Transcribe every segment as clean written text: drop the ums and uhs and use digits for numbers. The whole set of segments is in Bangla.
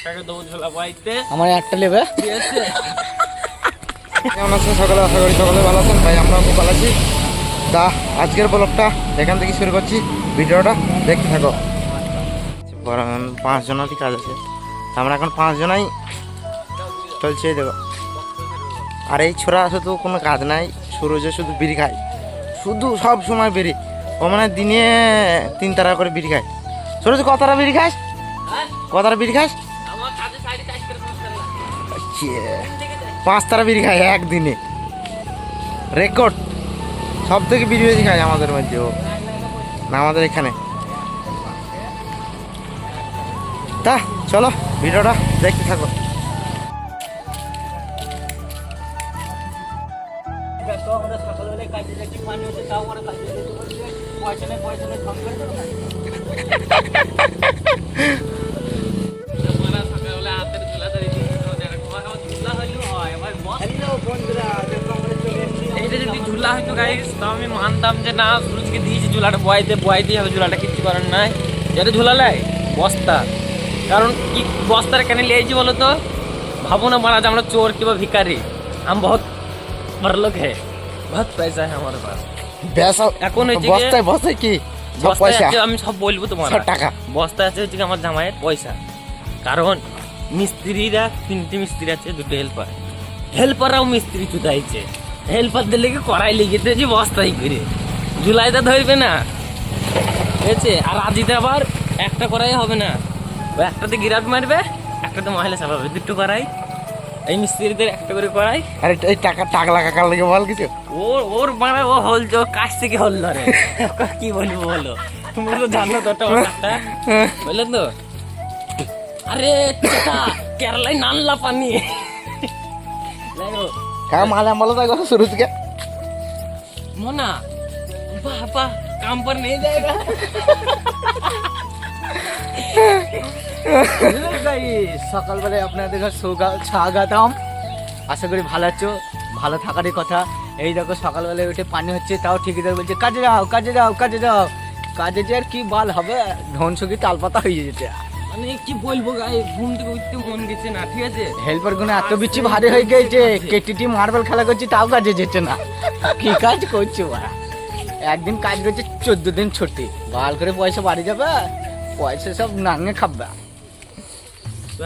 কাকাকে দেবো ঝোলা পাইতে আমার একটা নেবে। ঠিক আছে। কেমন আছেন সকালে? আশা করি সকালে ভালো আছেন। ভাই আমরা খুব ভালো আছি। তা আজকের ব্লগটা এখান থেকে শুরু করছি, ভিডিওটা দেখতে থাকো। 5 জনেরই কাজ আছে, আমরা এখন 5 জনাই চলছে দেখো। আর এই ছোড়া শুধু কোনো কাজ নাই, সুরজে শুধু বিড়ি খায়, শুধু সব সময় বিড়ি। ও মানে দিনে 3 তারা করে বিড়ি খায়। সুরজ কতটা বিড়ি খাস? কতটা বিড়ি খাস? 5 তারা বিড়ি খায় একদিনে, রেকর্ড। সব থেকে বিড়ি বেশি খায় আমাদের মধ্যে ও, না আমাদের এখানে। তা চলো ভিডিওটা দেখতে থাকো। আমরা সকালবেলায় কাজে যাচ্ছি, পানি হচ্ছে, তাও আমরা কাজে যেতে বলছি, পয়সা নেই ফোন করে দেবো না। এইটা যদি ঝুলা হয়তো গাইস, তো আমি মানতাম যে না সুরজকে দিয়েছি ঝুলাটা বয়াইতেই হবে, ঝুলাটা কিচ্ছু করার নাই। যেটা ঝুলা লাই বস্তা, কারণ কি বস্তার কেন লিয়েছি বলো তো? ভাবো না মারা যে আমরা চোর কিংবা ভিখারি, আমি বহুত বড় লোক হ্যাঁ, বহুত পয়সা হ্যাঁ আমার পাস। এখন বস্তায় বস্তায় কি সব পয়সা? আমি সব বলবো তোমার টাকা বস্তা আছে, হচ্ছে আমার জামাইয়ের পয়সা। কারণ মিস্ত্রিরা 3টে মিস্ত্রি আছে, 2টো হেল্পাররাও মিস্ত্রি চুদাইছে। হেল্পারদের লেগে করাই লেগেছে যে বস্তাই করে জুলাইটা ধরবে না, ঠিক আছে? আর আজিতে আবার একটা করাই হবে না, একটাতে গিরাট মারবে, একটাতে মহিলা চালাবে, 2টো করাই। এই মিস্ত্রিদের একটা করে করাই। আর এই টাকলা কাকার লেগে বল কিছু। ওর মানে ও হল কাছ থেকে হল ধরে, কি বলবো বলো? তুমি তো জানো তো বললেন তো। আরে কেরালায় নানলা পানি হ্যাঁ মালে বলো তাই কথা শুরু থেকে মোনা বাবা কাম পর নেই যায়গা। সকালবেলায় আপনাদের স্বাগতম। আশা করি ভালো আছো, ভালো থাকারই কথা। এই দেখো সকালবেলায় উঠে পানি হচ্ছে, তাও ঠিকই বলছে কাজে যাও কাজে যাও কাজে যাও। কাজে যে আর কি বাল হবে, ধনসুখী তালপাতা হয়ে যেতে। মানে কি বলবো গাই, ঘুম থেকে উঠতে মন গেছে না, ঠিক আছে? হেল্পার গুলো এত বিচ্ছি ভারী হয়ে গেছে, কেটিটি মার্বেল খেলা করছি তাও কাজে যেতে না। কি কাজ করছো ওরা? একদিন কাজ করছে, 14 দিন ছুটি, বাল করে পয়সা বাড়ি যাবে, পয়সা সব নাঙে খাবে।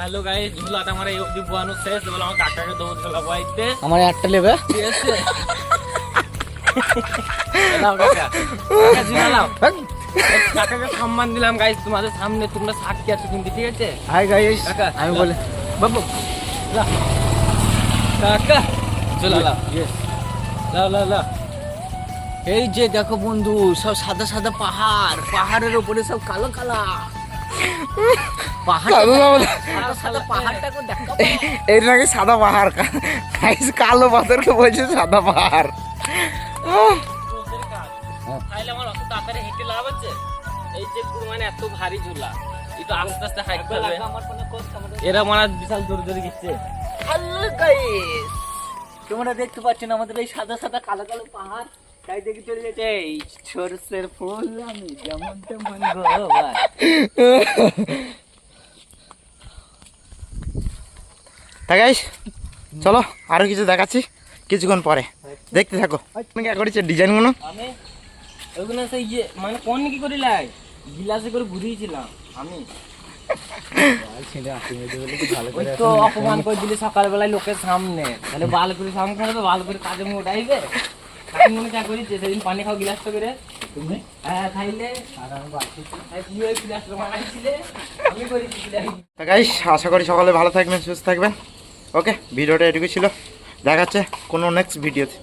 হ্যালো গাইস, ঝুলাটা আমার এই অবধি বোয়ানো শেষ। বলে আমার কাকাকে দেবো ঝোলা পাইতে, আমার একটা নেবে, ঠিক আছে? দাও কাকা, কাকা ঝুলা দাও। কাকাকে সম্মান দিলাম গাইস তোমাদের সামনে, তোমরা সাক্ষী আছো কিন্তু, ঠিক আছে? হাই গাইস, কাকা আমি বলে বাবু কাকা ঝোলা দাও, লাও লাও লাও। এই যে দেখো বন্ধু, সব সাদা সাদা পাহাড়, পাহাড়ের উপরে সব কালো কালা পাহাড়। সাদা পাহাড়টাকে দেখো, এই নাকি সাদা পাহাড়, কালো পাথরকে বলছে সাদা পাহাড়। তাইলে আমার অত তাড়াতাড়ি হেঁটে লাভ আছে? এই যে মানে এত ভারী ঝুলা, একটু আস্তে আস্তে হাইট করবে। এরা মানে বিশাল জোরে জোরে গিচ্ছে। হ্যালো গাইস, তোমরা দেখতে পাচ্ছ না আমাদের এই সাদা সাদা কালো কালো পাহাড়, তাই দেখে চলে যেতে এই সরষের ফুল আমি যেমন তেমন গো ভাই। তা গাইস চলো আরো কিছু দেখাচ্ছি কিছুক্ষণ পরে, দেখতে থাকো। করেছে ডিজাইনগুলো আমি ওইগুলো সেই যে মানে কোন কি করে লাই গিলাসে করে ঘুরিয়েছিলাম আমি। ওই তো অপমান করে দিলে সকালবেলায় লোকের সামনে, তাহলে ভালো করে সামনে থাকবে, ভালো করে কাজে মুখ উঠাইবে। মনে যা করি যে সেদিন পানি খাও গিলাসটা করে তুমি, হ্যাঁ খাইলে আমি করেছি। গাইস আশা করি সকালে ভালো থাকবেন, সুস্থ থাকবেন। ওকে, ভিডিওটা এটুকু ছিল, দেখাচ্ছে কোনো নেক্সট ভিডিওতে।